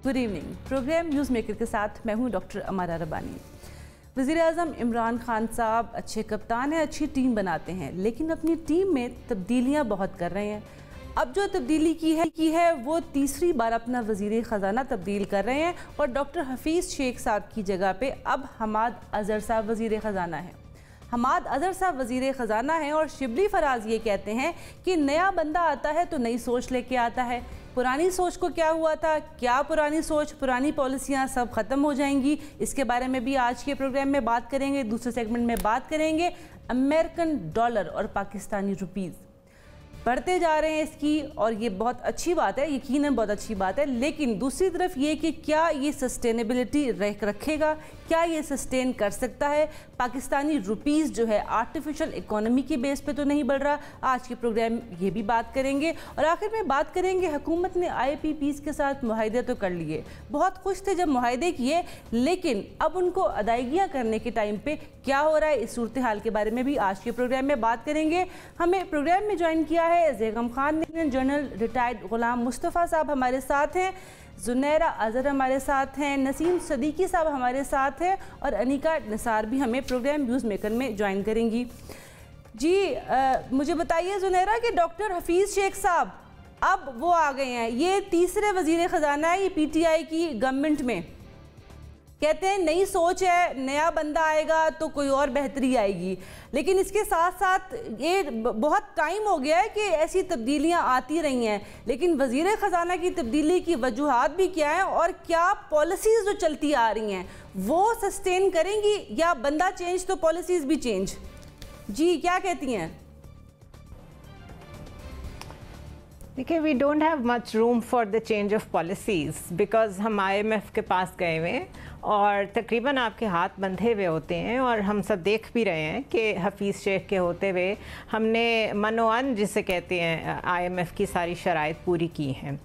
Good evening. Program news maker के साथ मैं हूं डॉक्टर अमारा रबानी। वज़ीर-ए-आज़म इमरान खान साहब अच्छे कप्तान हैं, अच्छी टीम बनाते हैं, लेकिन अपनी टीम में तब्दीलियां बहुत कर रहे हैं। अब जो तब्दीली की है वो तीसरी बार अपना वज़ीर ख़जाना तब्दील कर रहे हैं और डॉक्टर हफीज़ शेख साहब की जगह पे अब हमाद अज़हर साहब वज़ीर ख़जाना हैं। हमाद अज़हर साहब वज़ीर ख़जाना हैं और शिबली फराज ये कहते हैं कि नया बंदा आता है तो नई सोच लेके आता है। पुरानी सोच को क्या हुआ था, क्या पुरानी सोच, पुरानी पॉलिसियाँ सब ख़त्म हो जाएंगी, इसके बारे में भी आज के प्रोग्राम में बात करेंगे। दूसरे सेगमेंट में बात करेंगे अमेरिकन डॉलर और पाकिस्तानी रुपीज़ बढ़ते जा रहे हैं इसकी, और ये बहुत अच्छी बात है, यकीनन बहुत अच्छी बात है। लेकिन दूसरी तरफ ये कि क्या ये सस्टेनेबिलिटी रखेगा, क्या ये सस्टेन कर सकता है। पाकिस्तानी रुपीज़ जो है आर्टिफिशियल इकोनॉमी की बेस पे तो नहीं बढ़ रहा। आज के प्रोग्राम ये भी बात करेंगे और आखिर में बात करेंगे हुकूमत ने IPPs के साथ मुआहदे तो कर लिए, बहुत खुश थे जब मुआहदे किए, लेकिन अब उनको अदायगियाँ करने के टाइम पे क्या हो रहा है, इस सूरत हाल के बारे में भी आज के प्रोग्राम में बात करेंगे। हमें प्रोग्राम में ज्वाइन किया है ज़ैगम खान ने, जनरल रिटायर्ड गुलाम मुस्तफ़ा साहब हमारे साथ हैं, जुनैरा अज़हर हमारे साथ हैं, नसीम सदीकी साहब हमारे साथ हैं और अनिका निसार भी हमें प्रोग्राम न्यूज़ मेकर में ज्वाइन करेंगी। जी मुझे बताइए जुनैरा कि डॉक्टर हफीज़ शेख साहब अब वो आ गए हैं, ये तीसरे वज़ीर ख़जाना है ये PTI की गवर्नमेंट में। कहते हैं नई सोच है, नया बंदा आएगा तो कोई और बेहतरी आएगी, लेकिन इसके साथ साथ ये बहुत टाइम हो गया है कि ऐसी तब्दीलियां आती रही हैं, लेकिन वज़ीर ख़जाना की तब्दीली की वजूहात भी क्या हैं और क्या पॉलिसीज़ जो चलती आ रही हैं वो सस्टेन करेंगी या बंदा चेंज तो पॉलिसीज़ भी चेंज। जी क्या कहती हैं? देखिए, we don't have much room for the change of policies because हम IMF के पास गए हुए हैं और तकरीबन आपके हाथ बंधे हुए होते हैं, और हम सब देख भी रहे हैं कि हफीज़ शेख के होते हुए हमने मनोअन जिसे कहते हैं IMF की सारी शराइत पूरी की हैं।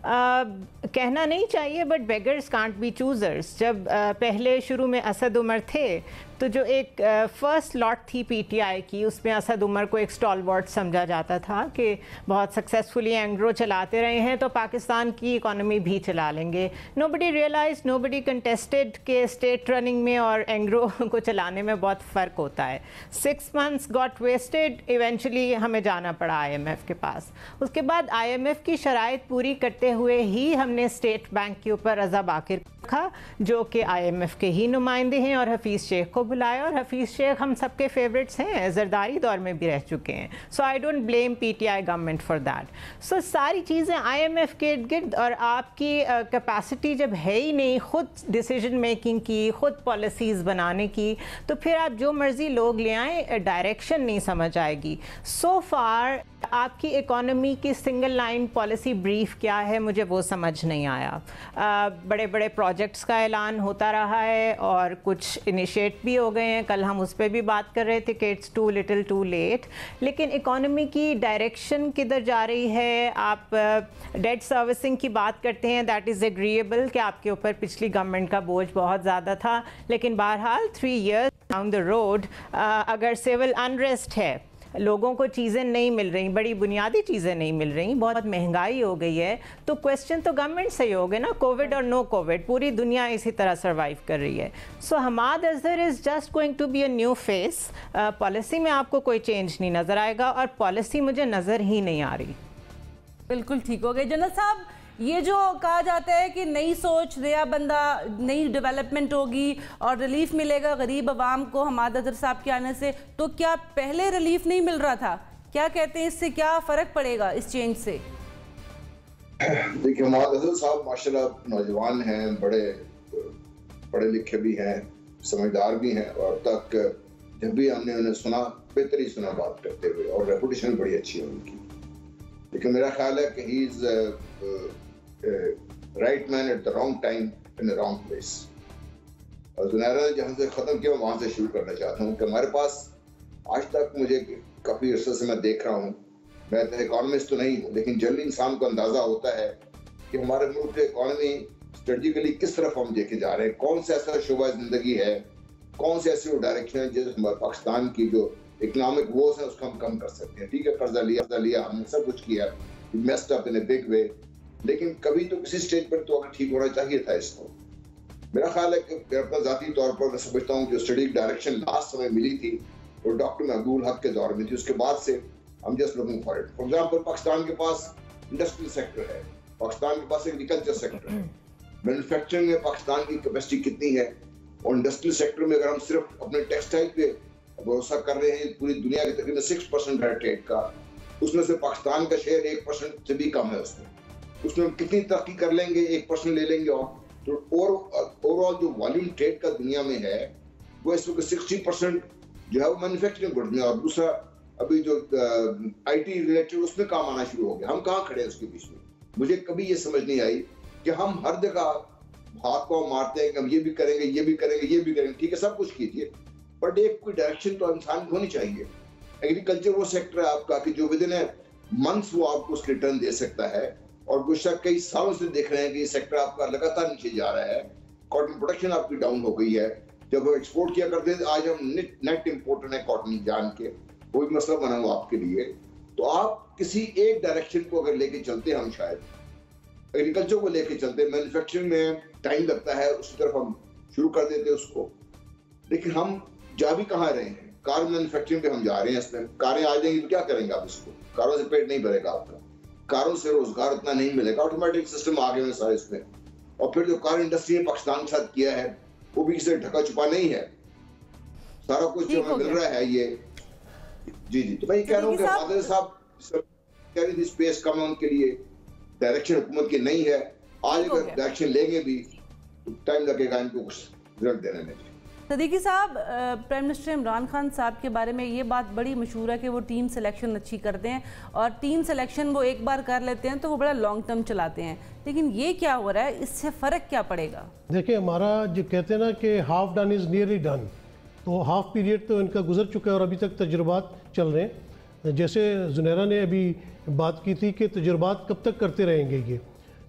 कहना नहीं चाहिए but beggars can't be choosers. जब पहले शुरू में असद उमर थे तो जो एक फ़र्स्ट लॉट थी PTI की, उसमें असद उमर को एक स्टॉलवर्ट समझा जाता था कि बहुत सक्सेसफुली एंग्रो चलाते रहे हैं तो पाकिस्तान की इकोनॉमी भी चला लेंगे। नोबडी रियलाइज, नोबडी कंटेस्टेड के स्टेट रनिंग में और एंग्रो को चलाने में बहुत फ़र्क होता है। 6 months गॉट वेस्टेड, इवेंचुअली हमें जाना पड़ा IMF के पास। उसके बाद IMF की शराइत पूरी करते हुए ही हमने स्टेट बैंक के ऊपर रज़ा बाकिर रखा जो कि IMF के ही नुमाइंदे हैं, और हफीज़ शेख को बुलाया, और हफीज़ शेख हम सबके फेवरेट्स हैं, ज़रदारी दौर में भी रह चुके हैं। So I don't blame PTI government for that. So सारी चीज़ें IMF के इर्द गिर्द, और आपकी कैपेसिटी जब है ही नहीं खुद डिसीजन मेकिंग की, खुद पॉलिसीज़ बनाने की, तो फिर आप जो मर्ज़ी लोग ले आएँ, डायरेक्शन नहीं समझ आएगी। सो फार आपकी इकोनॉमी की सिंगल लाइन पॉलिसी ब्रीफ क्या है मुझे वो समझ नहीं आया। बड़े बड़े प्रोजेक्ट्स का ऐलान होता रहा है और कुछ इनिशिएट भी हो गए हैं, कल हम उस पर भी बात कर रहे थे कि it's too little too late, लेकिन इकोनॉमी की डायरेक्शन किधर जा रही है। आप डेट सर्विसिंग की बात करते हैं, दैट इज़ एग्रीएबल कि आपके ऊपर पिछली गवर्नमेंट का बोझ बहुत ज़्यादा था, लेकिन बहरहाल 3 years डाउन द रोड अगर सिविल अनरेस्ट है, लोगों को चीज़ें नहीं मिल रही, बड़ी बुनियादी चीज़ें नहीं मिल रही, बहुत महंगाई हो गई है, तो क्वेश्चन तो गवर्नमेंट से ही होगा ना। कोविड और नो कोविड पूरी दुनिया इसी तरह सर्वाइव कर रही है। So Hammad Azhar is just going to be a new face. Policy में आपको कोई चेंज नहीं नज़र आएगा और पॉलिसी मुझे नज़र ही नहीं आ रही। बिल्कुल ठीक हो गए जनरल साहब। ये जो कहा जाता है कि नई सोच, नया बंदा, नई डेवलपमेंट होगी और रिलीफ मिलेगा गरीब आवाम को हमाद अज़हर साहब के आने से, तो क्या पहले रिलीफ नहीं मिल रहा था? क्या कहते हैं, इससे क्या फ़र्क पड़ेगा इस चेंज से? देखिए, हमाद अज़हर साहब माशाल्लाह नौजवान हैं, बड़े पढ़े लिखे भी हैं, समझदार भी हैं, और तक जब भी हमने उन्हें सुना बेहतरी सुना बात करते हुए, और रेपुटेशन बड़ी अच्छी है उनकी। लेकिन मेरा ख्याल है कि he is right man at the wrong time in the wrong place. और जुनैरा ने जहाँ से ख़त्म किया वहाँ से शुरू करना चाहता हूँ कि हमारे पास आज तक, मुझे काफ़ी अर्से से मैं देख रहा हूँ, मैं तो इकोनॉमिस्ट तो नहीं हूँ, लेकिन जनरली इंसान को अंदाज़ा होता है कि हमारे मुल्क की इकोनॉमी स्ट्रेटजिकली किस तरफ हम लेके जा रहे हैं, कौन सा ऐसा शोबा ज़िंदगी है, कौन से ऐसी डायरेक्शन है जिस हमारे पाकिस्तान की जो इकोनॉमिक वोज है उसको हम कम कर सकते हैं। ठीक है, कर्जा लिया हमने, सब कुछ किया, messed up in a big way, लेकिन कभी तो किसी स्टेज पर तो अगर ठीक होना चाहिए था इसको। मेरा ख्याल है कि अपना जाती तौर पर मैं समझता हूँ कि स्टडी डायरेक्शन लास्ट समय मिली थी वो डॉक्टर महबूब हक के दौर में थी, उसके बाद से हम just looking for it. For example Pakistan के पास इंडस्ट्रियल सेक्टर है, पाकिस्तान के पास एग्रीकल्चर सेक्टर है, मैन्युफैक्चरिंग में पाकिस्तान की कैपेसिटी कितनी है, और इंडस्ट्रियल सेक्टर में अगर हम सिर्फ अपने टेक्सटाइल पे भरोसा कर रहे हैं, पूरी दुनिया के तकरीबन 6% है ट्रेड का, उसमें से पाकिस्तान का शेयर 1% से भी कम है। उसमें हम कितनी तरक्की कर लेंगे, 1% ले लेंगे और तो ओवरऑल जो वॉल्यूम ट्रेड का दुनिया में है वो इस वक्त 60% जो है वो मैन्युफैक्चरिंग गुड्स में, और दूसरा अभी जो आईटी रिलेटेड उसमें काम आना शुरू हो गया। हम कहाँ खड़े हैं उसके बीच में? मुझे कभी ये समझ नहीं आई कि हम हर जगह हाथ पांव मारते हैं कि हम ये भी करेंगे, ये भी करेंगे, ये भी करेंगे। ठीक है, सब कुछ कीजिए, बट एक कोई डायरेक्शन तो इंसान की होनी चाहिए। एग्रीकल्चर वो सेक्टर है आपका कि जो विद इन मंथ्स वो आपको उसके रिटर्न दे सकता है, और गुज़श्ता कई सालों से देख रहे हैं कि ये सेक्टर आपका लगातार नीचे जा रहा है। कॉटन प्रोडक्शन आपकी डाउन हो गई है। जब वो एक्सपोर्ट किया करते थे, आज हम नेट इंपोर्टर है कॉटन जान के, वो भी मसला बना हुआ आपके लिए। तो आप किसी एक डायरेक्शन को अगर लेके चलते, हम शायद एग्रीकल्चर को लेके चलते, मैन्युफैक्चरिंग में टाइम लगता है, उसी तरफ हम शुरू कर देते उसको, लेकिन हम जा भी कहाँ रहे हैं? कार मैन्युफैक्चरिंग पे हम जा रहे हैं। इसमें कारें आ जाएंगी तो क्या करेंगे आप? इसको कारों से पेट नहीं भरेगा आपका, कारों से रोजगार उतना नहीं मिलेगा। ऑटोमेटिक सिस्टम आ गए हैं सारे इसमें, और फिर जो कार इंडस्ट्री ने पाकिस्तान के साथ किया है वो भी इसे ढका छुपा नहीं है, सारा कुछ जो हमें मिल रहा है ये। जी जी, तो मैं ये कह रहा हूँ कि फादर साहब स्पेस कम है उनके लिए, डायरेक्शन हुकूमत की नहीं है। आज अगर डायरेक्शन लेंगे भी तो टाइम लगेगा इनको कुछ रिजल्ट देने में। सदीकी साहब, प्राइम मिनिस्टर इमरान खान साहब के बारे में ये बात बड़ी मशहूर है कि वो टीम सिलेक्शन अच्छी करते हैं, और टीम सिलेक्शन वो एक बार कर लेते हैं तो वो बड़ा लॉन्ग टर्म चलाते हैं, लेकिन ये क्या हो रहा है, इससे फ़र्क क्या पड़ेगा? देखिए, हमारा जो कहते हैं ना कि half done is nearly done, तो हाफ पीरियड तो इनका गुजर चुका है और अभी तक तजुर्बात चल रहे हैं। जैसे जुनैरा ने अभी बात की थी कि तजुर्बात कब तक करते रहेंगे ये,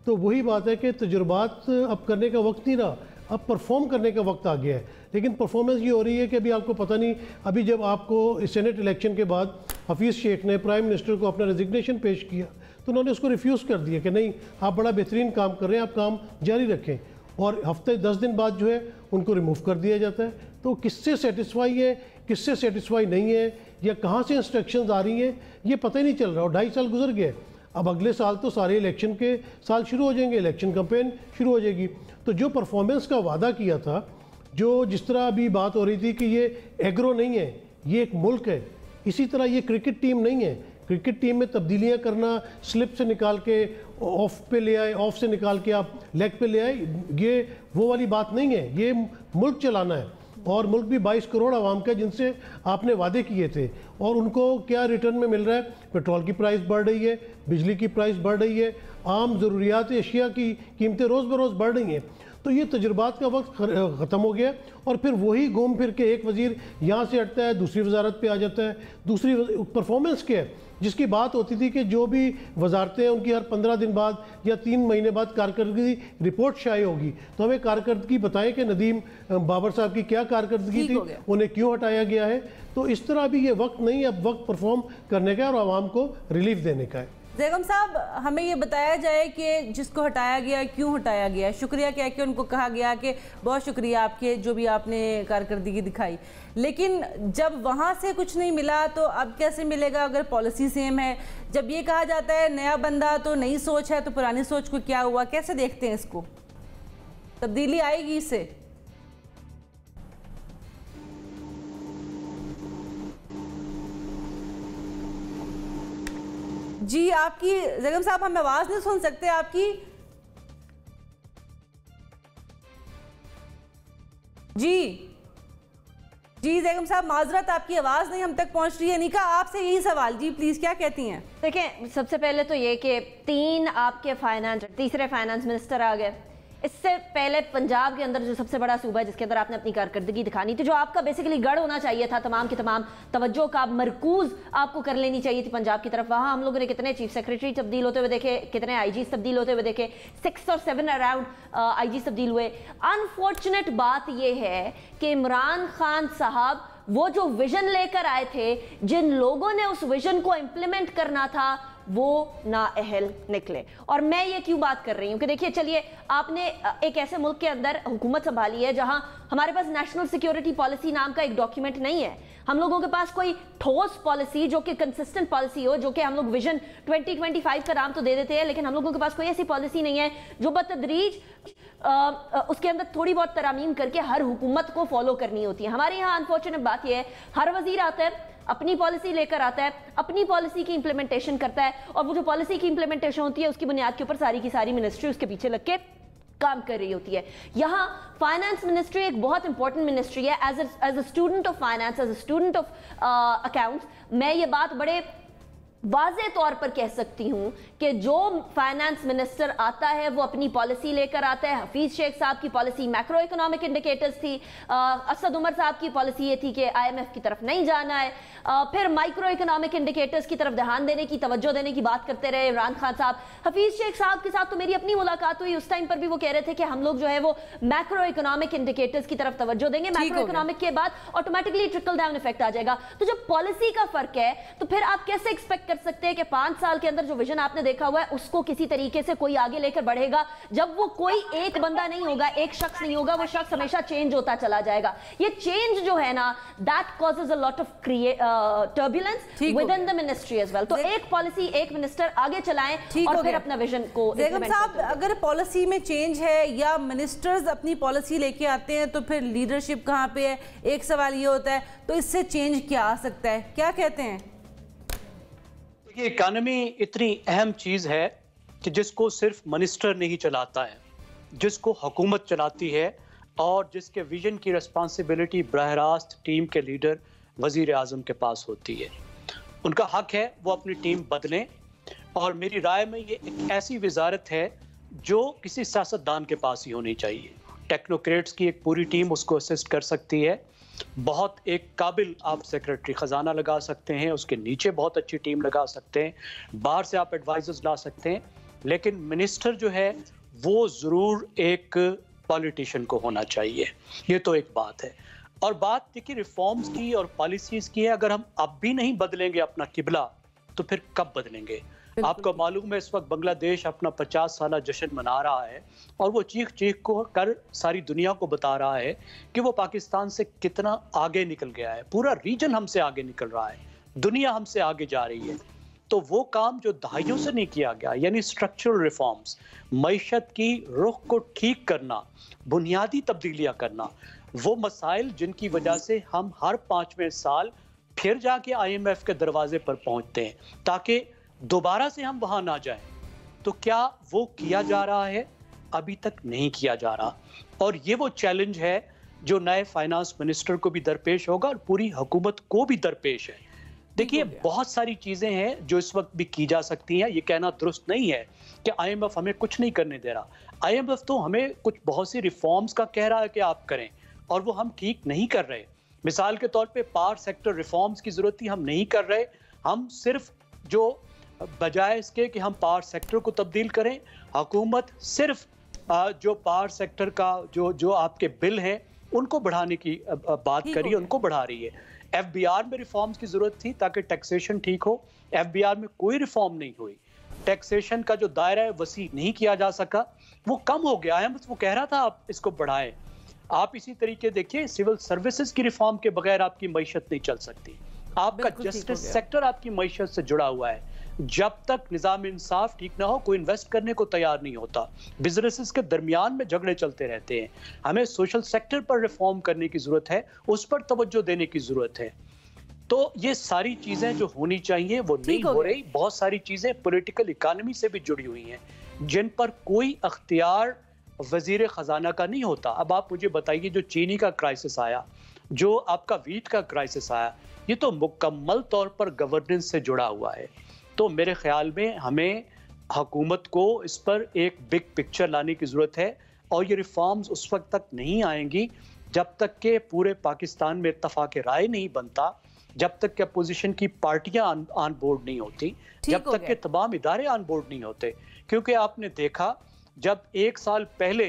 तो वही बात है कि तजुर्बात अब करने का वक्त नहीं रहा, अब परफॉर्म करने का वक्त आ गया है। लेकिन परफॉर्मेंस ये हो रही है कि अभी आपको पता नहीं, अभी जब आपको सेनेट इलेक्शन के बाद हफीज़ शेख ने प्राइम मिनिस्टर को अपना रेजिग्नेशन पेश किया तो उन्होंने उसको रिफ्यूज़ कर दिया कि नहीं, आप बड़ा बेहतरीन काम कर रहे हैं, आप काम जारी रखें, और हफ्ते 10 दिन बाद जो है उनको रिमूव कर दिया जाता है। तो किससे सेटिस्फाई है, किससे सेटिस्फाई नहीं है, या कहाँ से इंस्ट्रक्शंस आ रही हैं, ये पता ही नहीं चल रहा। और 2.5 साल गुजर गए, अब अगले साल तो सारे इलेक्शन के साल शुरू हो जाएंगे, इलेक्शन कैंपेन शुरू हो जाएगी। तो जो परफॉर्मेंस का वादा किया था, जो जिस तरह अभी बात हो रही थी कि ये एग्रो नहीं है, ये एक मुल्क है, इसी तरह ये क्रिकेट टीम नहीं है। क्रिकेट टीम में तब्दीलियां करना, स्लिप से निकाल के ऑफ पे ले आए, ऑफ से निकाल के आप लेग पे ले आए, ये वो वाली बात नहीं है। ये मुल्क चलाना है, और मुल्क भी 22 करोड़ आवाम का जिनसे आपने वादे किए थे, और उनको क्या रिटर्न में मिल रहा है? पेट्रोल की प्राइस बढ़ रही है, बिजली की प्राइस बढ़ रही है, आम ज़रूरियात अशिया की कीमतें रोज़ बरोज़ बढ़ रही हैं। तो ये तजुर्बात का वक्त ख़त्म हो गया, और फिर वही घूम फिर के एक वज़ीर यहाँ से हटता है, दूसरी वजारत पे आ जाता है। दूसरी परफॉर्मेंस क्या है, जिसकी बात होती थी कि जो भी वजारतें हैं उनकी हर 15 दिन बाद या 3 महीने बाद कारकर्दगी रिपोर्ट शाये होगी। तो हमें कारकर्दगी बताएं कि नदीम बाबर साहब की क्या कारकर्दगी थी, उन्हें क्यों हटाया गया है। तो इस तरह अभी ये वक्त नहीं, अब वक्त परफॉर्म करने का और आवाम को रिलीफ देने का है। ज़ैगम साहब, हमें ये बताया जाए कि जिसको हटाया गया, क्यों हटाया गया, शुक्रिया कह के उनको कहा गया कि बहुत शुक्रिया आपके, जो भी आपने कारकर्दगी दिखाई, लेकिन जब वहाँ से कुछ नहीं मिला तो अब कैसे मिलेगा अगर पॉलिसी सेम है? जब ये कहा जाता है नया बंदा तो नई सोच है, तो पुरानी सोच को क्या हुआ, कैसे देखते हैं इसको? तब्दीली आएगी इससे? जी, आपकी ज़ैगम साहब, हम आवाज़ नहीं सुन सकते आपकी। जी जी ज़ैगम साहब, माजरत, आपकी आवाज़ नहीं हम तक पहुंच रही है। निका, आपसे यही सवाल, जी प्लीज़, क्या कहती हैं? देखिए, सबसे पहले तो ये कि 3 आपके तीसरे फाइनेंस मिनिस्टर आ गए। इससे पहले पंजाब के अंदर जो सबसे बड़ा सूबा है जिसके अंदर आपने अपनी कारकर्दगी दिखानी थी, जो आपका बेसिकली गढ़ होना चाहिए था, तमाम की तमाम तवज्जो का मरकूज आपको कर लेनी चाहिए थी पंजाब की तरफ, वहाँ हम लोगों ने कितने चीफ सेक्रेटरी तब्दील होते हुए देखे, कितने आईजी तब्दील होते हुए देखे, 6 और 7 अराउंड आईजी तब्दील हुए। अनफॉर्चुनेट बात यह है कि इमरान खान साहब वो जो विजन लेकर आए थे, जिन लोगों ने उस विजन को इंप्लीमेंट करना था वो नाअहल निकले। और मैं ये क्यों बात कर रही हूँ कि देखिए, चलिए आपने एक ऐसे मुल्क के अंदर हुकूमत संभाली है जहां हमारे पास नेशनल सिक्योरिटी पॉलिसी नाम का एक डॉक्यूमेंट नहीं है, हम लोगों के पास कोई ठोस पॉलिसी जो कि कंसिस्टेंट पॉलिसी हो, जो कि हम लोग विजन 2025 का नाम तो दे देते हैं, लेकिन हम लोगों के पास कोई ऐसी पॉलिसी नहीं है जो बतदरीज उसके अंदर थोड़ी बहुत तरामीम करके हर हुकूमत को फॉलो करनी होती है। हमारे यहाँ अनफॉर्चुनेट बात यह है, हर वजीर आता है, अपनी पॉलिसी लेकर आता है, अपनी पॉलिसी की इंप्लीमेंटेशन करता है, और वो जो पॉलिसी की इंप्लीमेंटेशन होती है उसकी बुनियाद के ऊपर सारी की सारी मिनिस्ट्री उसके पीछे लग के काम कर रही होती है। यहाँ फाइनेंस मिनिस्ट्री एक बहुत इंपॉर्टेंट मिनिस्ट्री है। As a student of finance, as a student of accounts, मैं ये बात बड़े वाज़े तौर पर कह सकती हूं कि जो फाइनेंस मिनिस्टर आता है वो अपनी पॉलिसी लेकर आता है। हफीज शेख साहब की पॉलिसी मैक्रो इकोनॉमिक इंडिकेटर्स थी, असद उमर साहब की पॉलिसी ये थी कि IMF की तरफ नहीं जाना है, फिर माइक्रो इकोनॉमिक इंडिकेटर्स की तरफ ध्यान देने की, तवज्जो देने की बात करते रहे इमरान खान साहब। हफीज शेख साहब के साथ तो मेरी अपनी मुलाकात हुई, उस टाइम पर भी वो कह रहे थे कि हम लोग जो है वो मैक्रो इकोनॉमिक इंडिकेटर्स की तरफ तवज्जो देंगे, मैक्रो इकोनॉमिक के बाद ऑटोमेटिकली ट्रिकल डाउन इफेक्ट आ जाएगा। तो जब पॉलिसी का फर्क है तो फिर आप कैसे एक्सपेक्ट कर सकते हैं कि 5 साल के अंदर जो विजन आपने देखा हुआ है उसको किसी तरीके से कोई आगे लेकर बढ़ेगा, जब वो कोई एक बंदा नहीं होगा, एक शख्स नहीं होगा, वो शख्स हमेशा चेंज होता चला जाएगा। ये चेंज जो है ना, that causes a lot of turbulence within the ministry as well. तो एक पॉलिसी एक मिनिस्टर आगे चलाएं और फिर अपना विजन को बेगम साहब, अगर पॉलिसी में चेंज है या मिनिस्टर्स अपनी पॉलिसी लेके आते हैं तो फिर लीडरशिप कहाँ पे है? एक सवाल ये होता है, तो इससे चेंज क्या आ सकता है, क्या कहते हैं? इकानमी इतनी अहम चीज़ है कि जिसको सिर्फ मिनिस्टर नहीं चलाता है, जिसको हुकूमत चलाती है, और जिसके विजन की रिस्पॉन्सिबिलिटी बराह रास्त टीम के लीडर वज़ीर आज़म के पास होती है। उनका हक है वो अपनी टीम बदलें, और मेरी राय में ये एक ऐसी वजारत है जो किसी सियासतदान के पास ही होनी चाहिए। टेक्नोक्रेट्स की एक पूरी टीम उसको असिस्ट कर सकती है। बहुत एक काबिल आप सेक्रेटरी ख़जाना लगा सकते हैं, उसके नीचे बहुत अच्छी टीम लगा सकते हैं, बाहर से आप एडवाइजर्स ला सकते हैं, लेकिन मिनिस्टर जो है वो ज़रूर एक पॉलिटिशियन को होना चाहिए। ये तो एक बात है। और बात देखिए रिफॉर्म्स की और पॉलिसीज़ की है। अगर हम अब भी नहीं बदलेंगे अपना किबला तो फिर कब बदलेंगे? आपको मालूम है इस वक्त बांग्लादेश अपना 50 साला जश्न मना रहा है, और वो चीख चीख को कर सारी दुनिया को बता रहा है कि वो पाकिस्तान से कितना आगे निकल गया है। पूरा रीजन हमसे आगे निकल रहा है, दुनिया हमसे आगे जा रही है। तो वो काम जो दहाइयों से नहीं किया गया, यानी स्ट्रक्चरल रिफॉर्म्स, मईशत की रुख को ठीक करना, बुनियादी तब्दीलियाँ करना, वो मसाइल जिनकी वजह से हम हर 5वें साल फिर जाके IMF के दरवाजे पर पहुंचते हैं ताकि दोबारा से हम वहां ना जाएं, तो क्या वो किया जा रहा है? अभी तक नहीं किया जा रहा। और ये वो चैलेंज है जो नए फाइनेंस मिनिस्टर को भी दरपेश होगा और पूरी हुकूमत को भी दरपेश है। देखिए बहुत सारी चीजें हैं जो इस वक्त भी की जा सकती हैं। ये कहना दुरुस्त नहीं है कि IMF हमें कुछ नहीं करने दे रहा। IMF तो हमें कुछ बहुत सी रिफॉर्म्स का कह रहा है कि आप करें, और वो हम ठीक नहीं कर रहे। मिसाल के तौर पे पावर सेक्टर रिफॉर्म्स की जरूरत थी, हम नहीं कर रहे। हम सिर्फ जो बजाय इसके कि हम पावर सेक्टर को तब्दील करें, हुकूमत सिर्फ जो पावर सेक्टर का जो आपके बिल हैं उनको बढ़ाने की बात करी, उनको बढ़ा रही है। FBR में रिफॉर्म्स की जरूरत थी ताकि टैक्सेशन ठीक हो। FBR में कोई रिफॉर्म नहीं हुई। टैक्सेशन का जो दायरा है वसी नहीं किया जा सका, वो कम हो गया है। वो कह रहा था आप इसको बढ़ाएं। आप इसी तरीके देखिए सिविल सर्विसेज की रिफॉर्म के बगैर आपकी मईशत नहीं चल सकती। आपका जस्टिस सेक्टर आपकी मईशत से जुड़ा हुआ है। जब तक निज़ाम इंसाफ ठीक ना हो कोई इन्वेस्ट करने को तैयार नहीं होता। बिजनेसेस के दरमियान में झगड़े चलते रहते हैं। हमें सोशल सेक्टर पर रिफॉर्म करने की जरूरत है, उस पर तवज्जो देने की जरूरत है। तो ये सारी चीजें जो होनी चाहिए वो नहीं हो रही। बहुत सारी चीजें पॉलिटिकल इकानमी से भी जुड़ी हुई हैं जिन पर कोई अख्तियार वजीर खजाना का नहीं होता। अब आप मुझे बताइए जो चीनी का क्राइसिस आया, जो आपका वीट का क्राइसिस आया, ये तो मुकम्मल तौर पर गवर्नेंस से जुड़ा हुआ है। तो मेरे ख्याल में हमें हुकूमत को इस पर एक बिग पिक्चर लाने की ज़रूरत है, और ये रिफॉर्म्स उस वक्त तक नहीं आएंगी जब तक के पूरे पाकिस्तान में इत्तफाक राय नहीं बनता, जब तक के अपोजिशन की पार्टियां ऑन बोर्ड नहीं होती, जब तक के तमाम इदारे ऑन बोर्ड नहीं होते। क्योंकि आपने देखा जब 1 साल पहले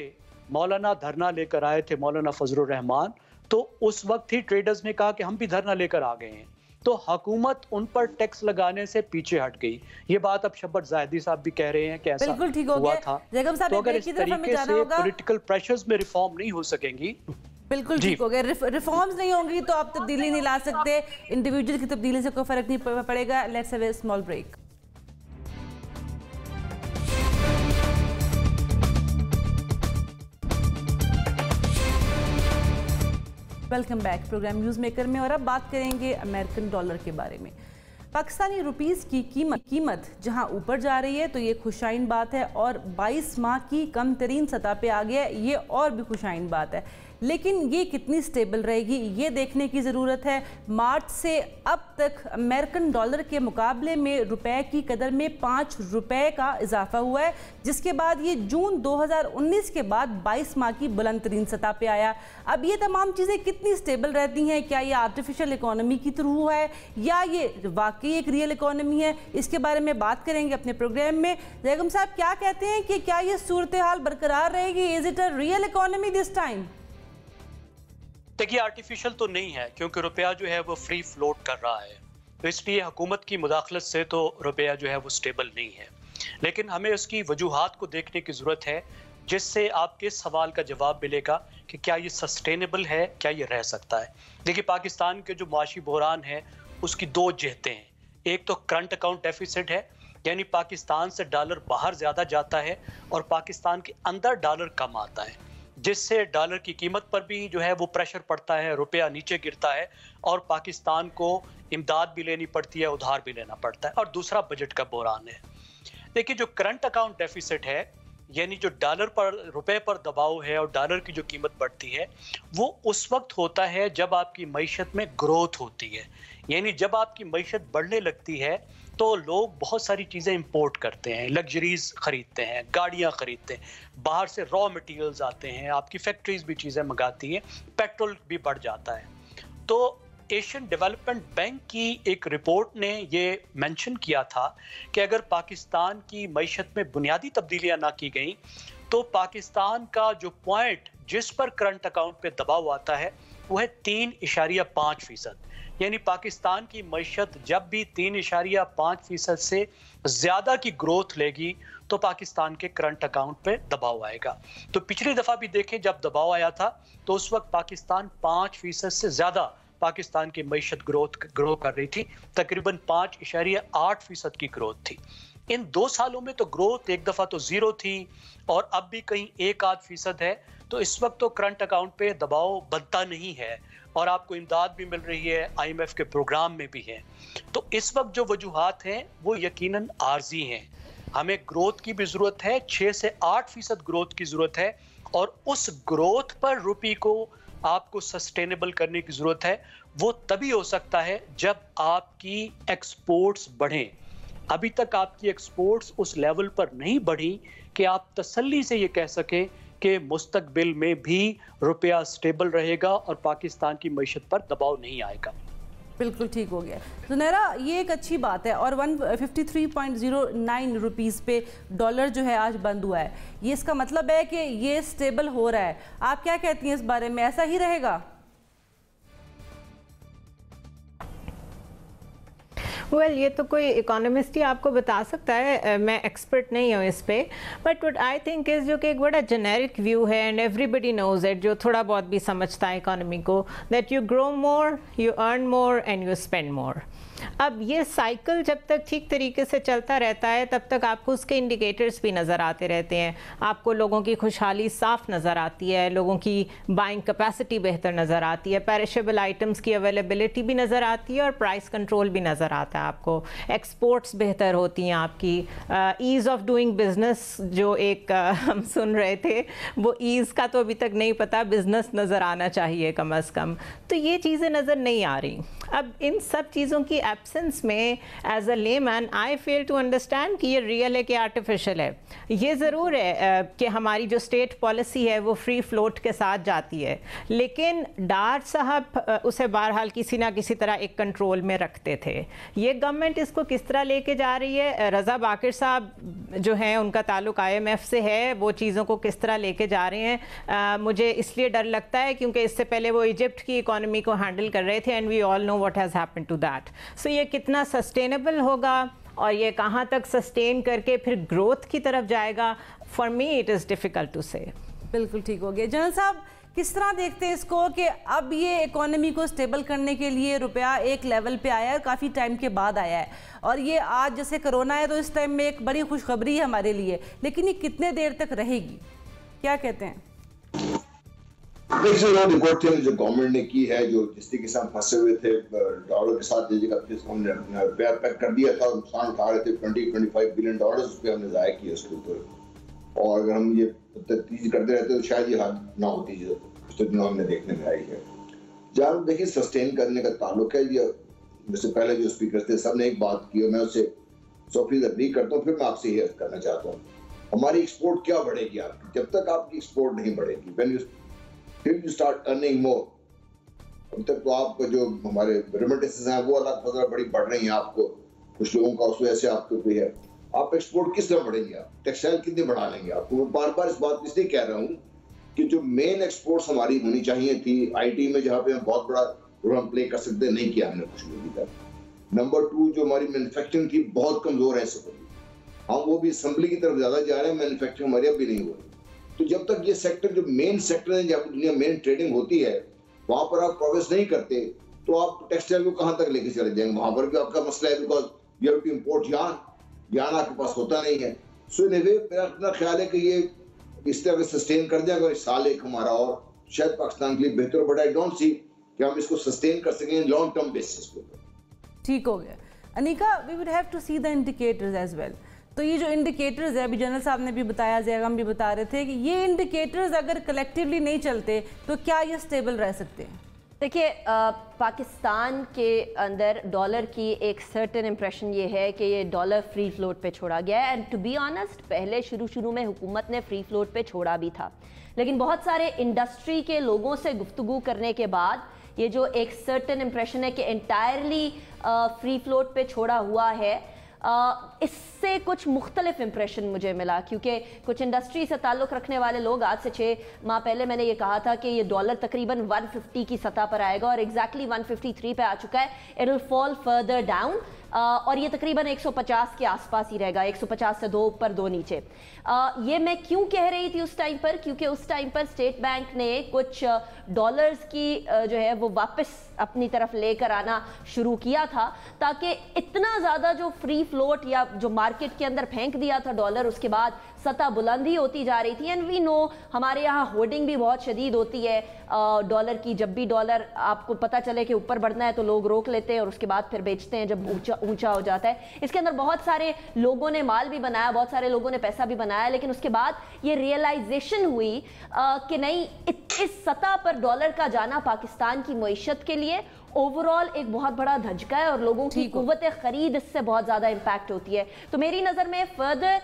मौलाना धरना लेकर आए थे, मौलाना फजलुर रहमान, तो उस वक्त ही ट्रेडर्स ने कहा कि हम भी धरना लेकर आ गए हैं। तो हुकूमत उन पर टैक्स लगाने से पीछे हट गई। ये बात अब शब्बत जाहिदी साहब भी कह रहे हैं कि ऐसा हुआ था। तो अगर इस तरीके से पॉलिटिकल प्रेशर्स में रिफॉर्म नहीं हो सकेंगी, बिल्कुल ठीक हो गया, रिफॉर्म्स नहीं होंगी तो आप तब्दीली नहीं ला सकते, इंडिविजुअल की तब्दीली से कोई फर्क नहीं पड़ेगा। Let's have a small break. Welcome back program news maker में, और अब बात करेंगे अमेरिकन डॉलर के बारे में। पाकिस्तानी रुपीस की कीमत जहां ऊपर जा रही है तो ये खुशाइन बात है, और 22 माह की कम तरीन सतह पे आ गया, ये और भी खुशाइन बात है। लेकिन ये कितनी स्टेबल रहेगी ये देखने की ज़रूरत है। मार्च से अब तक अमेरिकन डॉलर के मुकाबले में रुपए की कदर में 5 रुपए का इजाफा हुआ है, जिसके बाद ये जून 2019 के बाद 22 माह की बुलंद तरीन सतह पे आया। अब ये तमाम चीज़ें कितनी स्टेबल रहती हैं? क्या ये आर्टिफिशियल इकोनॉमी की थ्रू हुआ है या ये वाकई एक रियल इकोनॉमी है? इसके बारे में बात करेंगे अपने प्रोग्राम में। जयगम साहब क्या कहते हैं कि क्या ये सूरत हाल बरकरार रहेगी? Is it a real economy this time? देखिए, आर्टिफिशियल तो नहीं है, क्योंकि रुपया जो है वो फ्री फ्लोट कर रहा है, तो इसलिए हुकूमत की मुदाखलत से तो रुपया जो है वो स्टेबल नहीं है। लेकिन हमें उसकी वजूहात को देखने की ज़रूरत है, जिससे आपके इस सवाल का जवाब मिलेगा कि क्या ये सस्टेनेबल है, क्या ये रह सकता है। देखिए, पाकिस्तान के जो माशी बहरान है उसकी 2 जहतें हैं। एक तो करंट अकाउंट डेफिसिट है, यानी पाकिस्तान से डॉलर बाहर ज़्यादा जाता है और पाकिस्तान के अंदर डॉलर कम आता है, जिससे डॉलर की कीमत पर भी जो है वो प्रेशर पड़ता है, रुपया नीचे गिरता है और पाकिस्तान को इमदाद भी लेनी पड़ती है, उधार भी लेना पड़ता है। और दूसरा बजट का बहरान है। देखिए, जो करंट अकाउंट डेफिसिट है, यानी जो डॉलर पर रुपए पर दबाव है और डॉलर की जो कीमत बढ़ती है, वो उस वक्त होता है जब आपकी मईशत में ग्रोथ होती है। यानी जब आपकी मईशत बढ़ने लगती है तो लोग बहुत सारी चीज़ें इंपोर्ट करते हैं, लग्जरीज खरीदते हैं, गाड़ियां खरीदते हैं, बाहर से रॉ मटेरियल्स आते हैं, आपकी फैक्ट्रीज भी चीज़ें मंगाती हैं, पेट्रोल भी बढ़ जाता है। तो एशियन डेवलपमेंट बैंक की एक रिपोर्ट ने ये मेंशन किया था कि अगर पाकिस्तान की मईशत में बुनियादी तब्दीलियां ना की गई तो पाकिस्तान का जो पॉइंट जिस पर करंट अकाउंट पे दबाव आता है वो है 3.5%। यानी पाकिस्तान की मईशत जब भी 3.5% से ज़्यादा की ग्रोथ लेगी तो पाकिस्तान के करंट अकाउंट पे दबाव आएगा। तो पिछली दफ़ा भी देखें, जब दबाव आया था तो उस वक्त पाकिस्तान 5% से ज़्यादा पाकिस्तान की मईशत ग्रो कर रही थी, तकरीबन 5.8% की ग्रोथ थी। इन 2 सालों में तो ग्रोथ एक दफ़ा तो 0 थी और अब भी कहीं 1-8% है। तो इस वक्त तो करंट अकाउंट पे दबाव बनता नहीं है और आपको इमदाद भी मिल रही है, IMF के प्रोग्राम में भी है। तो इस वक्त जो वजूहात हैं वो यकीनन आर्जी हैं। हमें ग्रोथ की भी ज़रूरत है, 6 से 8% ग्रोथ की ज़रूरत है, और उस ग्रोथ पर रुपये को आपको सस्टेनेबल करने की ज़रूरत है। वो तभी हो सकता है जब आपकी एक्सपोर्ट्स बढ़ें। अभी तक आपकी एक्सपोर्ट्स उस लेवल पर नहीं बढ़ी कि आप तसल्ली से ये कह सकें कि मुस्तकबिल में भी रुपया स्टेबल रहेगा और पाकिस्तान की मईशत पर दबाव नहीं आएगा। बिल्कुल ठीक हो गया सुनहरा, ये एक अच्छी बात है। और 153.09 रुपीज़ पे डॉलर जो है आज बंद हुआ है, ये इसका मतलब है कि ये स्टेबल हो रहा है। आप क्या कहती हैं इस बारे में, ऐसा ही रहेगा? ये तो कोई इकोनॉमिस्ट ही आपको बता सकता है, मैं एक्सपर्ट नहीं हूँ इस पे। But what I think is, जो कि एक बड़ा जेनेरिक व्यू है एंड एवरीबडी नोज इट, जो थोड़ा बहुत भी समझता है इकोनॉमी को, that you grow more, you earn more and you spend more. अब ये साइकिल जब तक ठीक तरीके से चलता रहता है तब तक आपको उसके इंडिकेटर्स भी नज़र आते रहते हैं। आपको लोगों की खुशहाली साफ नज़र आती है, लोगों की बाइंग कैपेसिटी बेहतर नज़र आती है, पेरिशेबल आइटम्स की अवेलेबिलिटी भी नज़र आती है और प्राइस कंट्रोल भी नज़र आता है आपको। एक्सपोर्ट्स बेहतर होती हैं आपकी। ईज़ ऑफ डूइंग बिज़नेस जो एक हम सुन रहे थे, वो ईज़ का तो अभी तक नहीं पता, बिज़नेस नज़र आना चाहिए कम अज़ कम। तो ये चीज़ें नज़र नहीं आ रही। अब इन सब चीज़ों की एब्सेंस में as a layman I fail to understand कि ये रियल है कि आर्टिफिशियल है। ये ज़रूर है कि हमारी जो स्टेट पॉलिसी है वो फ्री फ्लोट के साथ जाती है, लेकिन डार साहब उसे बहरहाल किसी ना किसी तरह एक कंट्रोल में रखते थे। ये गवर्नमेंट इसको किस तरह लेके जा रही है, रज़ा बाकिर साहब जो हैं उनका ताल्लुक IMF से है, वो चीज़ों को किस तरह लेके जा रहे हैं मुझे इसलिए डर लगता है क्योंकि इससे पहले वो इजिप्ट की इकोनॉमी को हैंडल कर रहे थे and we all know what has happened to that. So ये कितना सस्टेनेबल होगा और ये कहाँ तक सस्टेन करके फिर ग्रोथ की तरफ जाएगा, for me it is difficult to say. बिल्कुल ठीक हो गया। जनरल साहब किस तरह देखते हैं इसको कि अब ये इकोनॉमी को स्टेबल करने के लिए रुपया एक लेवल पे आया है, काफ़ी टाइम के बाद आया है, और ये आज जैसे कोरोना है तो इस टाइम में एक बड़ी खुशखबरी है हमारे लिए, लेकिन ये कितने देर तक रहेगी, क्या कहते हैं? देखिए जो गवर्नमेंट ने की है, जो जिस तरीके से हम फंसे हुए थे डॉलर के साथ, हमने रुपया पैक कर दिया था, नुकसान उठा रहे थे, 20-25 बिलियन डॉलर उस पर हमने ज़ाया किया उसके ऊपर, और अगर हम ये तजवीज़ करते रहते तो शायद ये हद ना होती जो पिछले दिनों हमने देखने में आई है। जहाँ देखिए सस्टेन करने का ताल्लुक है, ये जैसे पहले जो स्पीकर थे सब ने एक बात की और मैं उससे 100% एग्री करता हूँ। फिर मैं आपसे ये करना चाहता हूँ, हमारी एक्सपोर्ट क्या बढ़ेगी आपकी, जब तक आपकी एक्सपोर्ट नहीं बढ़ेगी, when you start earning more. अभी तक तो आपको जो हमारे रेमिटेंसेस हैं वो अलग बड़ी बढ़ रही हैं, आपको कुछ लोगों का उस वजह से आपको कोई है, आप एक्सपोर्ट किस तरह बढ़ेंगे, आप टेक्सटाइल कितने बढ़ा लेंगे आपको। मैं बार बार इस बात इसलिए कह रहा हूँ कि जो मेन एक्सपोर्ट्स हमारी होनी चाहिए थी IT में, जहाँ पे हम बहुत बड़ा रोल हम प्ले कर सकते, नहीं किया हमने कुछ भी तक। नंबर 2 जो हमारी मैन्युफैक्चरिंग थी बहुत कमजोर है इस वक्त, हम वो भी असेंबली की तरफ ज्यादा जा रहे हैं, मैन्युफैक्चरिंग हमारी अब भी नहीं हो रही। तो जब तक ये सेक्टर जो मेन सेक्टर है जहाँ दुनिया मेन ट्रेडिंग होती है वहां पर आप प्रोग्रेस नहीं करते तो आप टेक्सटाइल को कहाँ तक लेके चले जाएंगे, वहां पर भी आपका मसला है, because you have to import yarn आपके पास होता नहीं है। सो इन ए वे मेरा अपना ख्याल है कि ये इस तरह से सस्टेन कर जाएगा साल एक हमारा, और शायद पाकिस्तान के लिए बेहतर, बट आई डोंट सी कि हम इसको सस्टेन कर सकें लॉन्ग टर्म बेसिस पे। ठीक हो गया। Anika, we would have to see the indicators as well. तो ये जो इंडिकेटर्स है, अभी जनरल साहब ने भी बताया, जयराम भी बता रहे थे कि ये इंडिकेटर्स अगर कलेक्टिवली नहीं चलते तो क्या ये स्टेबल रह सकते हैं? देखिए, पाकिस्तान के अंदर डॉलर की एक सर्टेन इम्प्रेशन ये है कि ये डॉलर फ्री फ्लोट पे छोड़ा गया है, एंड टू बी ऑनेस्ट पहले शुरू में हुकूमत ने फ्री फ्लोट पे छोड़ा भी था, लेकिन बहुत सारे इंडस्ट्री के लोगों से गुफ्तगू करने के बाद ये जो एक सर्टेन इम्प्रेशन है कि एंटायरली फ्री फ्लोट पे छोड़ा हुआ है, इससे कुछ मुख्तलिफ इंप्रेशन मुझे मिला, क्योंकि कुछ इंडस्ट्री से ताल्लुक़ रखने वाले लोग, आज से 6 माह पहले मैंने ये कहा था कि ये डॉलर तकरीबन 150 की सतह पर आएगा और एग्जैक्टली 153 पे आ चुका है। It will fall further down और ये तकरीबन 150 के आसपास ही रहेगा, 150 से 2 ऊपर 2 नीचे। ये मैं क्यों कह रही थी उस टाइम पर, क्योंकि उस टाइम पर स्टेट बैंक ने कुछ डॉलर्स की जो है वो वापस अपनी तरफ लेकर आना शुरू किया था, ताकि इतना ज़्यादा जो फ्री फ्लोट या जो मार्केट के अंदर फेंक दिया था डॉलर, उसके बाद सतह बुलंदी होती जा रही थी। एंड वी नो हमारे यहाँ होर्डिंग भी बहुत शदीद होती है डॉलर की। जब भी डॉलर आपको पता चले कि ऊपर बढ़ना है तो लोग रोक लेते हैं और उसके बाद फिर बेचते हैं जब ऊंचा हो जाता है। इसके अंदर बहुत सारे लोगों ने माल भी बनाया, बहुत सारे लोगों ने पैसा भी बनाया, लेकिन उसके बाद ये रियलाइजेशन हुई कि नहीं, इस सतह पर डॉलर का जाना पाकिस्तान की मईशत के लिए ओवरऑल एक बहुत बड़ा धचका है और लोगों की कुव्वत खरीद इससे बहुत ज़्यादा इम्पैक्ट होती है। तो मेरी नज़र में फर्दर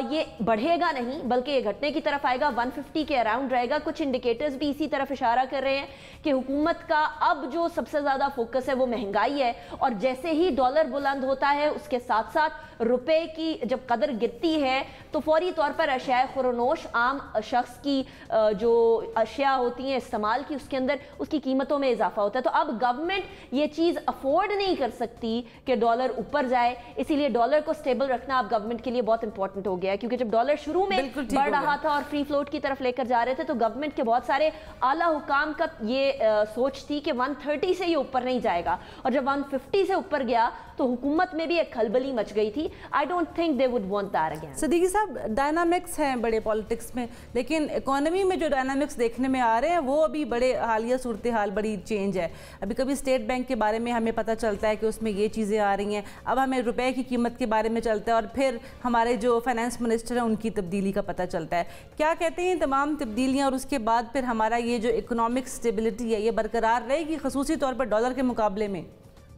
ये बढ़ेगा नहीं बल्कि ये घटने की तरफ आएगा, 150 के अराउंड रहेगा। कुछ इंडिकेटर्स भी इसी तरफ इशारा कर रहे हैं कि हुकूमत का अब जो सबसे ज़्यादा फोकस है वो महंगाई है, और जैसे ही डॉलर बुलंद होता है उसके साथ साथ रुपए की जब कदर गिरती है तो फौरी तौर पर अशिया खुरनोश आम शख्स की जो अशिया होती हैं इस्तेमाल की, उसके अंदर उसकी कीमतों में इजाफा होता है। तो अब गवर्नमेंट ये चीज़ अफोर्ड नहीं कर सकती कि डॉलर ऊपर जाए, इसीलिए डॉलर को स्टेबल रखना अब गवर्नमेंट के लिए बहुत इंपॉर्टेंट हो गया, क्योंकि जब डॉलर शुरू में बढ़ रहा था और फ्री फ्लोट की तरफ लेकर जा रहे थे तो गवर्नमेंट के बहुत सारे आला हुकाम का ये सोच थी कि 130 से ये ऊपर नहीं जाएगा, और जब 150 से ऊपर गया तो हुकूमत में भी एक खलबली मच गई थी। I don't think they would want that again. Siddiqui साहब, डायनामिक्स हैं बड़े पॉलिटिक्स में, लेकिन इकोनॉमी में जो डायनामिक्स देखने में आ रहे हैं वो अभी बड़े हालिया सूरत हाल बड़ी चेंज है। अभी कभी स्टेट बैंक के बारे में हमें पता चलता है कि उसमें ये चीज़ें आ रही हैं, अब हमें रुपए की कीमत के बारे में चलता है, और फिर हमारे जो फाइनेंस मिनिस्टर हैं उनकी तब्दीली का पता चलता है। क्या कहते हैं तमाम तब्दीलियाँ और उसके बाद फिर हमारा ये जो इकोनॉमिक स्टेबिलिटी है ये बरकरार रहेगी, खसूसी तौर पर डॉलर के मुकाबले में?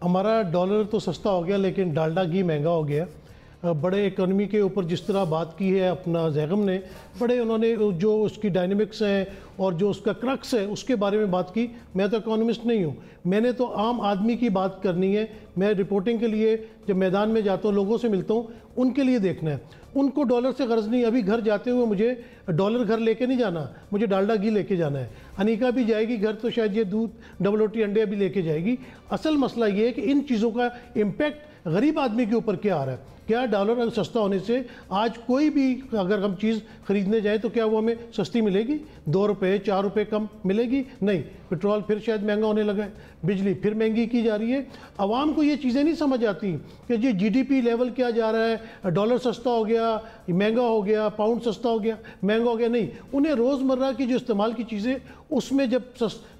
हमारा डॉलर तो सस्ता हो गया लेकिन डालडा घी महंगा हो गया। बड़े इकोनॉमी के ऊपर जिस तरह बात की है अपना जैगम ने, बड़े उन्होंने जो उसकी डायनेमिक्स हैं और जो उसका क्रक्स है उसके बारे में बात की। मैं तो इकोनॉमिस्ट नहीं हूँ, मैंने तो आम आदमी की बात करनी है। मैं रिपोर्टिंग के लिए जब मैदान में जाता हूँ, लोगों से मिलता हूँ, उनके लिए देखना है। उनको डॉलर से गर्ज नहीं। अभी घर जाते हुए मुझे डॉलर घर लेके नहीं जाना, मुझे डालडा घी लेके जाना है। अनिका भी जाएगी घर तो शायद ये दूध, डबल रोटी, अंडे भी लेके जाएगी। असल मसला ये है कि इन चीज़ों का इम्पैक्ट गरीब आदमी के ऊपर क्या आ रहा है। क्या डॉलर सस्ता होने से आज कोई भी अगर हम चीज़ खरीदने जाए तो क्या वो हमें सस्ती मिलेगी? 2 रुपये 4 रुपये कम मिलेगी? नहीं। पेट्रोल फिर शायद महंगा होने लगा है, बिजली फिर महंगी की जा रही है। आवाम को ये चीज़ें नहीं समझ आती कि ये जीडीपी लेवल क्या जा रहा है, डॉलर सस्ता हो गया, महंगा हो गया, पाउंड सस्ता हो गया, महंगा हो गया। नहीं, उन्हें रोज़मर्रा की जो इस्तेमाल की चीज़ें उसमें जब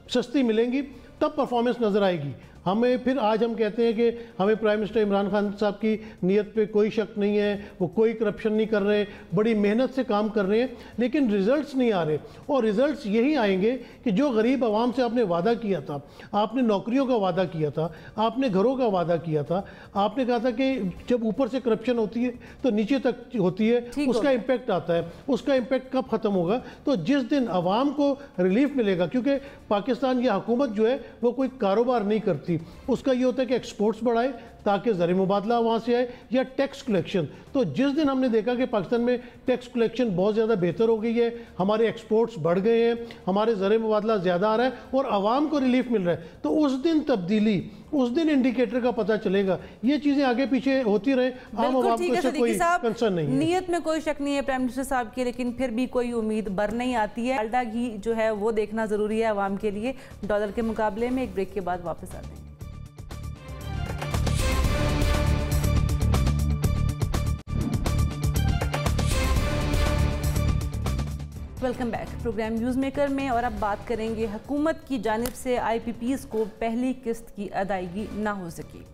सस्ती मिलेंगी तब परफॉर्मेंस नज़र आएगी हमें। फिर आज हम कहते हैं कि हमें प्राइम मिनिस्टर इमरान खान साहब की नीयत पे कोई शक नहीं है, वो कोई करप्शन नहीं कर रहे, बड़ी मेहनत से काम कर रहे हैं, लेकिन रिजल्ट्स नहीं आ रहे। और रिजल्ट्स यही आएंगे कि जो गरीब आवाम से आपने वादा किया था, आपने नौकरियों का वादा किया था, आपने घरों का वादा किया था, आपने कहा था कि जब ऊपर से करप्शन होती है तो नीचे तक होती है, उसका इम्पैक्ट आता है। उसका इम्पैक्ट कब ख़त्म होगा? तो जिस दिन आवाम को रिलीफ मिलेगा, क्योंकि पाकिस्तान की हुकूमत जो है वो कोई कारोबार नहीं करती। उसका ये होता है कि एक्सपोर्ट्स बढ़ाए ताकि ज़र मुबादला वहाँ से आए, या टैक्स कलेक्शन। तो जिस दिन हमने देखा कि पाकिस्तान में टैक्स कलेक्शन बहुत ज़्यादा बेहतर हो गई है, हमारे एक्सपोर्ट्स बढ़ गए हैं, हमारे ज़र मुबादला ज़्यादा आ रहा है और आवाम को रिलीफ मिल रहा है, तो उस दिन तब्दीली, उस दिन इंडिकेटर का पता चलेगा। ये चीज़ें आगे पीछे होती रहे, आम आवाम को इससे कोई कंसर्न नहीं है। नीयत में कोई शक नहीं है प्राइम मिनिस्टर साहब की, लेकिन फिर भी कोई उम्मीद बर नहीं आती है। डालडा घी जो है वो देखना ज़रूरी है आवाम के लिए डॉलर के मुकाबले में। एक ब्रेक के बाद वापस आते हैं। Welcome back program news maker में। और अब बात करेंगे हुकूमत की जानिब से IPPs को पहली किस्त की अदायगी ना हो सकी।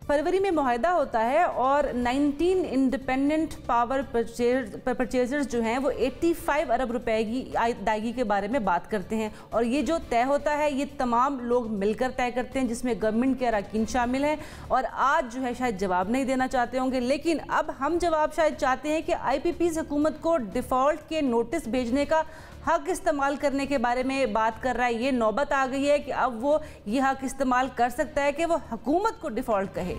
फरवरी में मुआहदा होता है और 19 इंडिपेंडेंट पावर परचेजर्स जो हैं वो 85 अरब रुपए की अदायगी के बारे में बात करते हैं। और ये जो तय होता है ये तमाम लोग मिलकर तय करते हैं, जिसमें गवर्नमेंट के अरकान शामिल हैं। और आज जो है शायद जवाब नहीं देना चाहते होंगे, लेकिन अब हम जवाब शायद चाहते हैं कि IPPs हुकूमत को डिफ़ॉल्ट के नोटिस भेजने का हक इस्तेमाल करने के बारे में बात कर रहा है। ये नौबत आ गई है कि अब वो ये हक इस्तेमाल कर सकता है कि वो हुकूमत को डिफ़ॉल्ट कहे।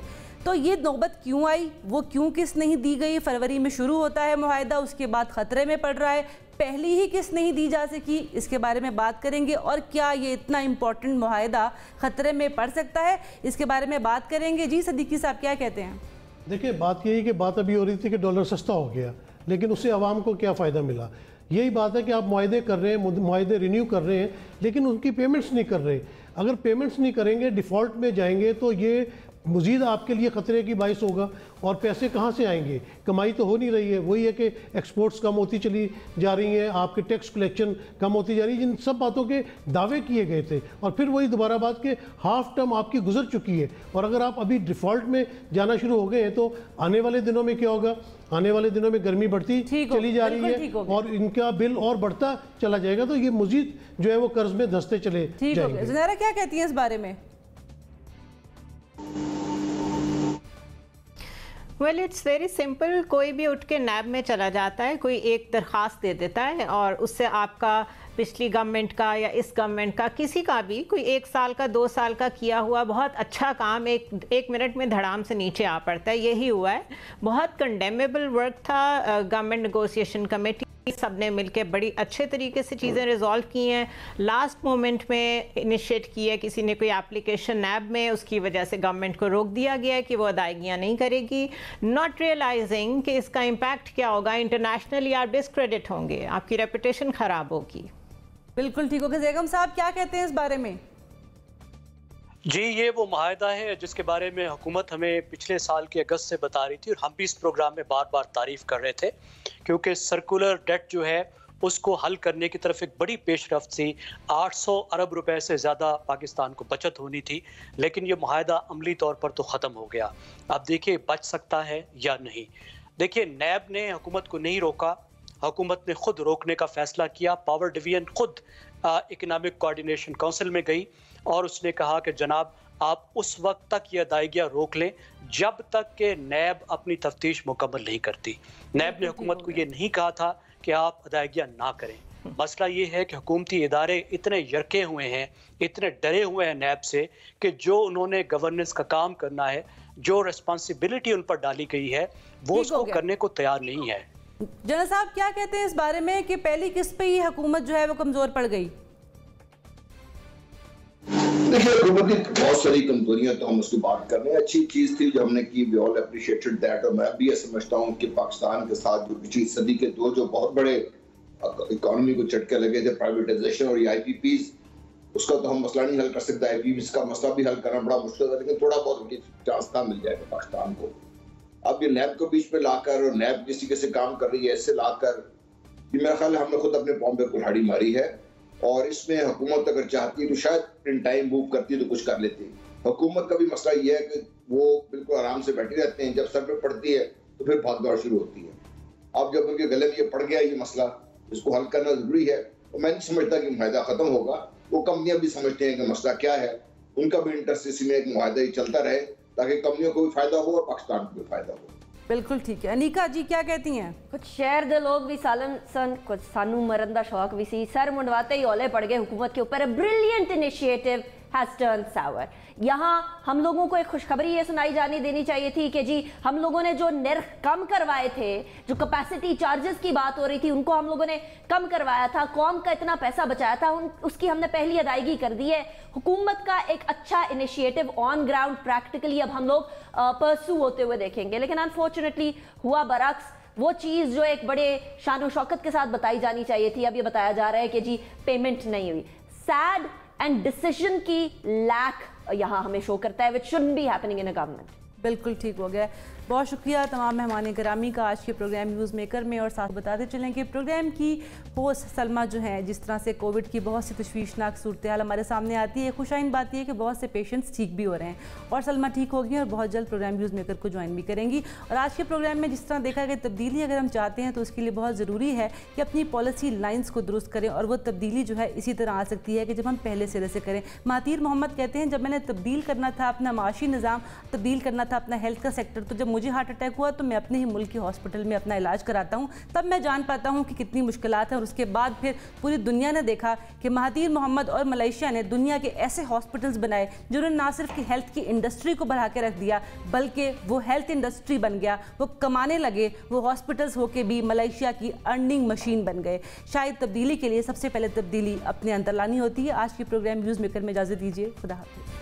तो ये नौबत क्यों आई, वो क्यों किस्त नहीं दी गई? फरवरी में शुरू होता है मुआहदा, उसके बाद ख़तरे में पड़ रहा है, पहली ही किस्त नहीं दी जा सकी। इसके बारे में बात करेंगे। और क्या ये इतना इम्पोर्टेंट मुआहदा ख़तरे में पड़ सकता है, इसके बारे में बात करेंगे। जी सदीकी साहब क्या कहते हैं? देखिए, बात यही कि बात अभी हो रही थी कि डॉलर सस्ता हो गया, लेकिन उससे आवाम को क्या फ़ायदा मिला? यही बात है कि आप मुआहदे कर रहे हैं, मुआहदे रिन्यू कर रहे हैं, लेकिन उनकी पेमेंट्स नहीं कर रहे। अगर पेमेंट्स नहीं करेंगे, डिफ़ॉल्ट में जाएंगे, तो ये मज़ीद आपके लिए ख़तरे की बाइस होगा। और पैसे कहाँ से आएंगे? कमाई तो हो नहीं रही है। वही है कि एक्सपोर्ट्स कम होती चली जा रही हैं, आपके टैक्स कलेक्शन कम होती जा रही है। जिन सब बातों के दावे किए गए थे, और फिर वही दोबारा बात कि हाफ टर्म आपकी गुजर चुकी है। और अगर आप अभी डिफ़ॉल्ट में जाना शुरू हो गए हैं तो आने वाले दिनों में क्या होगा? आने वाले दिनों में गर्मी बढ़ती चली जा रही है और इनका बिल और बढ़ता चला जाएगा। तो ये मज़ीद जो है वो कर्ज में धंसते चले जाएंगे। ज़ुनैरा क्या कहती हैं इस बारे में? Well it's very simple. कोई भी उठ के नैब में चला जाता है, कोई एक दरख्वास्त दे देता है और उससे आपका पिछली गवर्नमेंट का या इस गवर्नमेंट का किसी का भी कोई 1 साल का 2 साल का किया हुआ बहुत अच्छा काम एक मिनट में धड़ाम से नीचे आ पड़ता है। यही हुआ है। बहुत कंडेमेबल वर्क था। गवर्नमेंट नेगोशिएशन कमेटी सबने मिलकर बड़ी अच्छे तरीके से चीज़ें रिजॉल्व की हैं। लास्ट मोमेंट में इनिशिएट की है किसी ने कोई एप्लीकेशन नैब में, उसकी वजह से गवर्नमेंट को रोक दिया गया है कि वो अदायगियाँ नहीं करेगी, नॉट रियलाइजिंग कि इसका इम्पैक्ट क्या होगा। इंटरनेशनली आप डिस्क्रेडिट होंगे, आपकी रेपुटेशन ख़राब होगी। बिल्कुल ठीक हो गया। बेगम साहब क्या कहते हैं इस बारे में? जी, ये वो मुआहदा है जिसके बारे में हुकूमत हमें पिछले साल के अगस्त से बता रही थी और हम भी इस प्रोग्राम में बार बार तारीफ कर रहे थे, क्योंकि सर्कुलर डेट जो है उसको हल करने की तरफ एक बड़ी पेशरफ्त थी। 800 अरब रुपए से ज़्यादा पाकिस्तान को बचत होनी थी, लेकिन ये मुआहदा अमली तौर पर तो ख़त्म हो गया। अब देखिए बच सकता है या नहीं। देखिए, नैब ने हुकूमत को नहीं रोका, हुकूमत ने खुद रोकने का फैसला किया। पावर डिवीजन खुद इकोनॉमिक कोऑर्डिनेशन काउंसिल में गई और उसने कहा कि जनाब आप उस वक्त तक ये अदायगियाँ रोक लें जब तक कि नैब अपनी तफ्तीश मुकम्मल नहीं करती। नैब ने हुकूमत को ये नहीं कहा था कि आप अदायगियाँ ना करें। मसला ये है कि हुकूमती इदारे इतने यरके हुए हैं, इतने डरे हुए हैं नैब से कि जो उन्होंने गवर्नेंस का काम करना है, जो रिस्पॉन्सिबिलिटी उन पर डाली गई है, वो उसको करने को तैयार नहीं है। जनरल साहब क्या कहते हैं इस बारे में कि पहली किस्त पे ही हुकूमत जो है वो कमजोर पड़ गई? देखिए, हुकूमत की बहुत सारी कमजोरियां तो हम उसकी बात कर रहे हैं। अच्छी चीज थी जो हमने की, वी ऑल अप्रिशिएटेड दैट। और मैं भी ये समझता हूँ कि पाकिस्तान के साथ जो पिछली सदी के दो जो बहुत बड़े इकोनॉमी को झटके लगे थे, प्राइवेटाइजेशन और आईपीपीज, उसका तो हम मसला नहीं हल कर सकते। आईपीपीज का मसला भी हल करना बड़ा मुश्किल है, लेकिन थोड़ा बहुत चांस था मिल जाएगा पाकिस्तान को। अब ये नैब को बीच में लाकर, और नैब किसी के से काम कर रही है, इससे लाकर ये मेरा ख्याल हमने खुद अपने पाँव पे कुल्हाड़ी मारी है। और इसमें हुकूमत अगर चाहती तो शायद इन टाइम मूव करती तो कुछ कर लेती। हुकूमत का भी मसला ये है कि वो बिल्कुल आराम से बैठी रहते हैं, जब सर पे पड़ती है तो फिर भाग दौड़ शुरू होती है। अब जब उनके गले में ये पड़ गया ये मसला, इसको हल करना जरूरी है। और मैं नहीं समझता कि मुआहदा खत्म होगा। वो कंपनियां भी समझते हैं कि मसला क्या है, उनका भी इंटरेस्ट इसी में एक मुआहदा ही चलता रहे ताकि कंपनियों को भी फायदा हो और पाकिस्तान को भी फायदा हो। बिल्कुल ठीक है। अनिका जी क्या कहती हैं? कुछ शहर के लोग भी सालन सन, कुछ सानू मरन का शौक भी सी, सर मुंडवाते ही ओले पड़ गए हुकूमत के ऊपर। ब्रिलियंट इनिशिएटिव हैज टर्न सावर। यहाँ हम लोगों को एक खुशखबरी ये सुनाई जानी देनी चाहिए थी कि जी हम लोगों ने जो निर्ख कम करवाए थे, जो कैपेसिटी चार्जेस की बात हो रही थी, उनको हम लोगों ने कम करवाया था, कौम का इतना पैसा बचाया था, उसकी हमने पहली अदायगी कर दी है। हुकूमत का एक अच्छा इनिशिएटिव ऑन ग्राउंड प्रैक्टिकली अब हम लोग परसू होते हुए देखेंगे। लेकिन अनफॉर्चुनेटली हुआ बरक्स। वो चीज़ जो एक बड़े शान शौकत के साथ बताई जानी चाहिए थी, अब ये बताया जा रहा है कि जी पेमेंट नहीं हुई। सैड एंड डिसीजन की लैक यहाँ हमें शो करता है, which shouldn't be happening in a government. बिल्कुल ठीक हो गया। बहुत शुक्रिया तमाम मेहमान गिरामी का आज के प्रोग्राम न्यूज़ मेकर में। और साथ बताते चलें कि प्रोग्राम की होस्ट सलमा जो है, जिस तरह से कोविड की बहुत सी तशवीशनाक सूरत हाल हमारे सामने आती है, खुशाइन बात यह है कि बहुत से पेशेंट्स ठीक भी हो रहे हैं और सलमा ठीक होगी और बहुत जल्द प्रोग्राम न्यूज़ मेकर को ज्वाइन भी करेंगी। और आज के प्रोग्राम में जिस तरह देखा गया तब्दीली अगर हम चाहते हैं तो उसके लिए बहुत ज़रूरी है कि अपनी पॉलिसी लाइन्स को दुरुस्त करें। और वो तब्दीली जो है इसी तरह आ सकती है कि जब हम पहले सिरे से करें। महातीर मोहम्मद कहते हैं, जब मैंने तब्दील करना था अपना माशी निज़ाम, तब्दील करना था अपना हेल्थ का सेक्टर, तो जब मुझे हार्ट अटैक हुआ तो मैं अपने ही मुल्क के हॉस्पिटल में अपना इलाज कराता हूँ, तब मैं जान पाता हूँ कि कितनी मुश्किलात हैं। और उसके बाद फिर पूरी दुनिया ने देखा कि महातीर मोहम्मद और मलेशिया ने दुनिया के ऐसे हॉस्पिटल्स बनाए जिन्होंने ना सिर्फ की हेल्थ की इंडस्ट्री को बढ़ा के रख दिया, बल्कि वो हेल्थ इंडस्ट्री बन गया, वो कमाने लगे, वो हॉस्पिटल्स होके भी मलेशिया की अर्निंग मशीन बन गए। शायद तब्दीली के लिए सबसे पहले तब्दीली अपने अंदर लानी होती है। आज की प्रोग्राम न्यूज़ मेकर में इजाज़त दीजिए। खुदा हाफ़िज़।